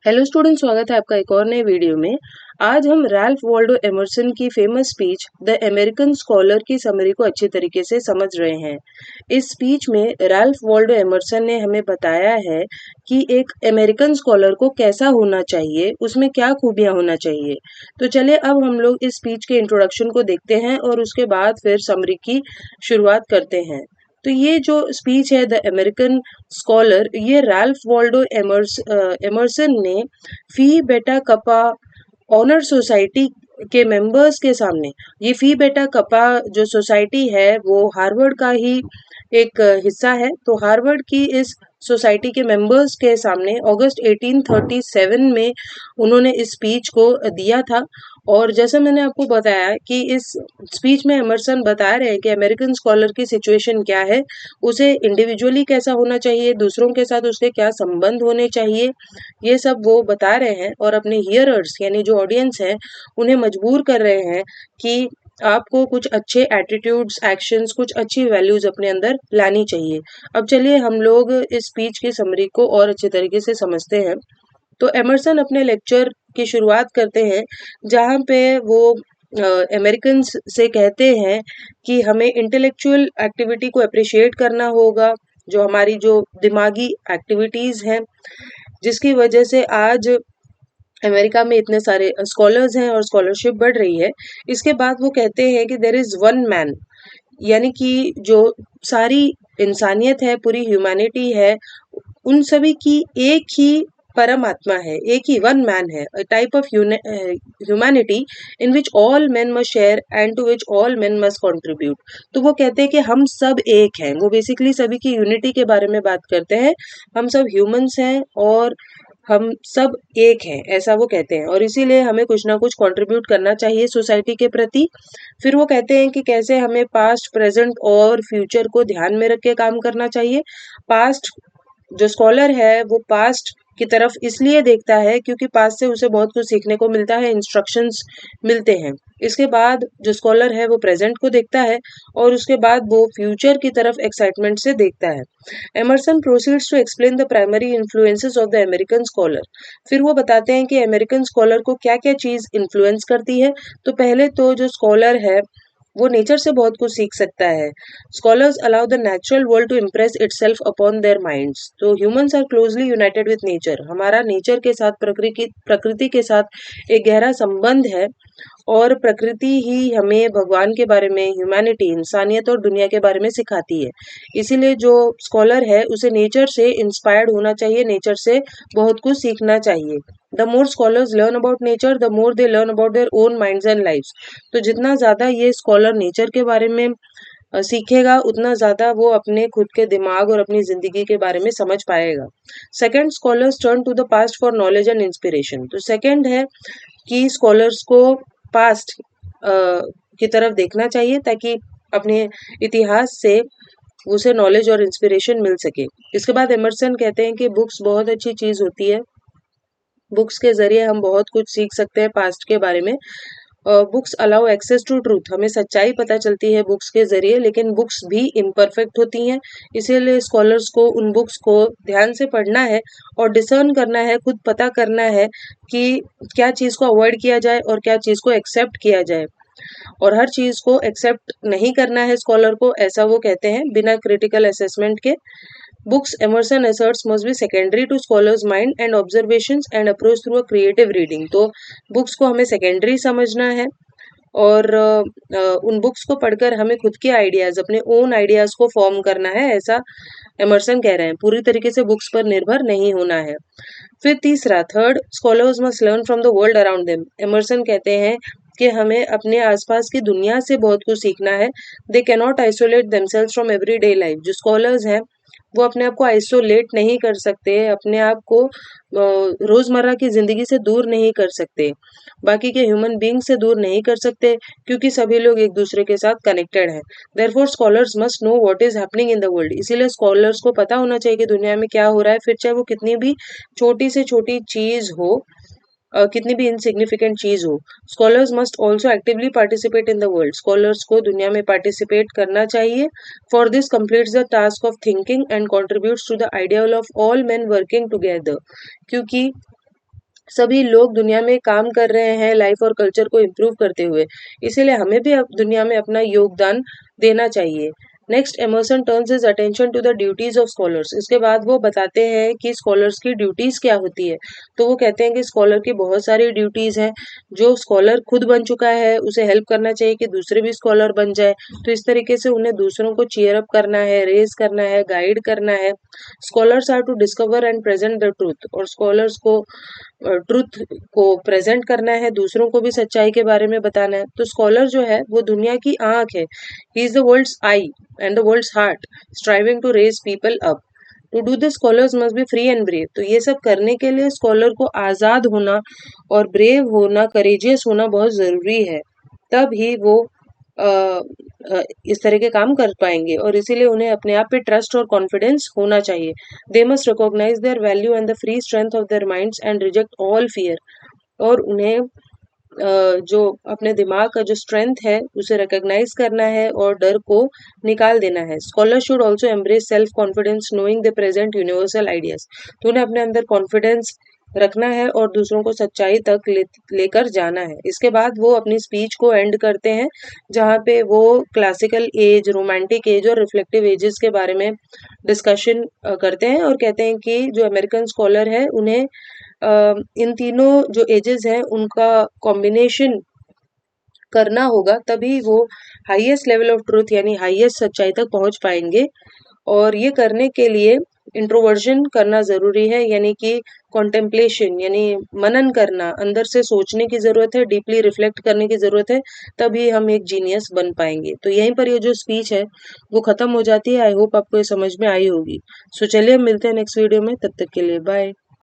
Hello student, स्वागत है आपका एक और नए वीडियो में। आज हम रैल्फ वॉल्डो एमर्सन की famous speech the American scholar की समरी को अच्छी तरीके से समझ रहे हैं। इस स्पीच में रैल्फ वॉल्डो एमर्सन ने हमें बताया है कि एक अमेरिकन स्कॉलर को कैसा होना चाहिए, उसमें क्या खूबियां होना चाहिए। तो चलिए अब हम लोग इस स्पीच के इंट्रोडक्शन को देखते हैं और उसके बाद फिर समरी की शुरुआत करते हैं। तो ये जो स्पीच है द अमेरिकन स्कॉलर, ये रैल्फ वॉल्डो एमर्सन ने फी बेटा कपा ऑनर सोसाइटी के मेंबर्स के सामने, ये फी बेटा कपा जो सोसाइटी है वो हार्वर्ड का ही एक हिस्सा है। तो हार्वर्ड की इस सोसाइटी के मेंबर्स के सामने अगस्त 1837 में उन्होंने इस स्पीच को दिया था। और जैसा मैंने आपको बताया कि इस स्पीच में एमर्सन बता रहे हैं कि अमेरिकन स्कॉलर की सिचुएशन क्या है, उसे इंडिविजुअली कैसा होना चाहिए, दूसरों के साथ उसके क्या संबंध होने चाहिए, ये सब वो बता रहे हैं और अपने हियरर्स यानी जो ऑडियंस है उन्हें मजबूर कर रहे हैं कि आपको कुछ अच्छे एटीट्यूड्स, एक्शंस, कुछ अच्छी वैल्यूज अपने अंदर लानी चाहिए। अब चलिए हम लोग इस स्पीच की समरी को और अच्छे तरीके से समझते हैं। तो एमर्सन अपने लेक्चर की शुरुआत करते हैं जहाँ पे वो अमेरिकन्स से कहते हैं कि हमें इंटेलेक्चुअल एक्टिविटी को अप्रिशिएट करना होगा, जो हमारी जो दिमागी एक्टिविटीज हैं, जिसकी वजह से आज अमेरिका में इतने सारे स्कॉलर्स हैं और स्कॉलरशिप बढ़ रही है। इसके बाद वो कहते हैं कि देयर इज वन मैन, यानी कि जो सारी इंसानियत है, पूरी ह्यूमैनिटी है, उन सभी की एक ही परमात्मा है, एक ही वन मैन है, a type of humanity in which all men must share and to which all men must contribute. तो वो कहते हैं कि हम सब एक हैं, वो बेसिकली सभी की यूनिटी के बारे में बात करते हैं। हम सब ह्यूमंस हैं और हम सब एक हैं, ऐसा वो कहते हैं, और इसीलिए हमें कुछ ना कुछ कंट्रीब्यूट करना चाहिए सोसाइटी के प्रति। फिर वो कहते हैं कि कैसे हमें पास्ट, प्रेजेंट और फ्यूचर को ध्यान में रख के काम करना चाहिए। पास्ट, जो स्कॉलर है वो पास्ट की तरफ इसलिए देखता है क्योंकि पास्ट से उसे बहुत कुछ सीखने को मिलता है, इंस्ट्रक्शंस मिलते हैं। इसके बाद जो स्कॉलर है वो प्रेजेंट को देखता है और उसके बाद वो फ्यूचर की तरफ एक्साइटमेंट से देखता है। Emerson proceeds to explain the primary influences of the American scholar. फिर वो बताते हैं कि अमेरिकन स्कॉलर को क्या क्या चीज इन्फ्लुएंस करती है। तो पहले तो जो स्कॉलर है वो नेचर से बहुत कुछ सीख सकता है। Scholars allow the natural world to impress itself upon their minds. तो humans are closely united with nature, हमारा नेचर के साथ, प्रकृति के साथ एक गहरा संबंध है और प्रकृति ही हमें भगवान के बारे में, ह्यूमैनिटी, इंसानियत और दुनिया के बारे में सिखाती है। इसीलिए जो स्कॉलर है उसे नेचर से इंस्पायर्ड होना चाहिए, नेचर से बहुत कुछ सीखना चाहिए। The more scholars learn about nature, the more they learn about their own minds and lifes. तो जितना ज्यादा ये स्कॉलर नेचर के बारे में सीखेगा, उतना ज्यादा वो अपने खुद के दिमाग और अपनी जिंदगी के बारे में समझ पाएगा। Second, scholars turn to the past for knowledge and inspiration. तो सेकंड है कि स्कॉलर्स को पास्ट की तरफ देखना चाहिए ताकि अपने इतिहास से उसे नॉलेज और इंस्पिरेशन मिल सके। इसके बाद एमर्सन कहते हैं कि बुक्स बहुत अच्छी चीज होती है, बुक्स के जरिए हम बहुत कुछ सीख सकते हैं पास्ट के बारे में। Books allow access to truth, हमें सच्चाई पता चलती है बुक्स के जरिए, लेकिन बुक्स भी इम्परफेक्ट होती हैं। इसीलिए स्कॉलर्स को उन बुक्स को ध्यान से पढ़ना है और डिसर्न करना है, खुद पता करना है कि क्या चीज़ को अवॉइड किया जाए और क्या चीज़ को एक्सेप्ट किया जाए। और हर चीज़ को एक्सेप्ट नहीं करना है स्कॉलर को, ऐसा वो कहते हैं, बिना क्रिटिकल असेसमेंट के। Books, Emerson asserts, must be secondary to scholars' mind and observations and approach through a creative reading. तो बुक्स को हमें सेकेंडरी समझना है और उन बुक्स को पढ़कर हमें खुद के आइडियाज, अपने ओन आइडियाज को फॉर्म करना है, ऐसा एमर्सन कह रहे हैं। पूरी तरीके से बुक्स पर निर्भर नहीं होना है। फिर तीसरा, third, scholars must learn from the world around them. Emerson कहते हैं कि हमें अपने आसपास की दुनिया से बहुत कुछ सीखना है। They cannot isolate themselves from everyday life. जो स्कॉलर्स हैं वो अपने आप को आइसोलेट नहीं कर सकते, अपने आप को रोजमर्रा की जिंदगी से दूर नहीं कर सकते, बाकी के ह्यूमन बींग से दूर नहीं कर सकते, क्योंकि सभी लोग एक दूसरे के साथ कनेक्टेड हैं। Therefore scholars must know what is happening in the world. इसीलिए स्कॉलर्स को पता होना चाहिए कि दुनिया में क्या हो रहा है, फिर चाहे वो कितनी भी छोटी से छोटी चीज हो, कितनी भी इनसिग्निफिकेंट चीज हो। Scholars must also actively participate in the world. Scholars को दुनिया में पार्टिसिपेट करना चाहिए। For this completes the task of thinking and contributes to the ideal of all men working together. क्योंकि सभी लोग दुनिया में काम कर रहे हैं लाइफ और कल्चर को इम्प्रूव करते हुए, इसीलिए हमें भी अब दुनिया में अपना योगदान देना चाहिए। Next, Emerson turns his attention to the duties of scholars. इसके बाद वो बताते हैं कि स्कॉलर्स की ड्यूटीज क्या होती है। तो वो कहते हैं कि स्कॉलर की बहुत सारी ड्यूटीज हैं। जो स्कॉलर खुद बन चुका है उसे हेल्प करना चाहिए कि दूसरे भी स्कॉलर बन जाए। तो इस तरीके से उन्हें दूसरों को चीयर अप करना है, रेज करना है, गाइड करना है। Scholars are to discover and present the truth, और स्कॉलर्स को ट्रुथ को प्रेजेंट करना है, दूसरों को भी सच्चाई के बारे में बताना है। तो स्कॉलर जो है वो दुनिया की आंख है। He is the world's eye and the world's heart, striving to raise people up. To do this scholars must be free and brave. तो ये सब करने के लिए स्कॉलर को आजाद होना और ब्रेव होना, करेजियस होना बहुत जरूरी है। तब ही वो अ, इस तरह के काम कर पाएंगे, और इसीलिए उन्हें अपने आप पे ट्रस्ट और कॉन्फिडेंस होना चाहिए। They must recognise their value and the free strength of their minds and reject all fear. और उन्हें जो अपने दिमाग का जो स्ट्रेंथ है उसे रिकॉग्नाइज करना है और डर को निकाल देना है। Scholar should also embrace self confidence knowing the present universal ideas. तो उन्हें अपने अंदर कॉन्फिडेंस रखना है और दूसरों को सच्चाई तक लेकर जाना है। इसके बाद वो अपनी स्पीच को एंड करते हैं, जहाँ पे वो क्लासिकल एज, रोमांटिक एज और रिफ्लेक्टिव एजेस के बारे में डिस्कशन करते हैं, और कहते हैं कि जो अमेरिकन स्कॉलर है उन्हें इन तीनों जो एजेस हैं उनका कॉम्बिनेशन करना होगा, तभी वो हाईएस्ट लेवल ऑफ ट्रूथ यानी हाईएस्ट सच्चाई तक पहुंच पाएंगे। और ये करने के लिए इंट्रोवर्जन करना जरूरी है, यानी कि कॉन्टेम्पलेशन यानी मनन करना, अंदर से सोचने की जरूरत है, डीपली रिफ्लेक्ट करने की जरूरत है, तभी हम एक जीनियस बन पाएंगे। तो यहीं पर ये जो स्पीच है वो खत्म हो जाती है। आई होप आपको ये समझ में आई होगी। सो चलिए मिलते हैं नेक्स्ट वीडियो में, तब तक के लिए बाय।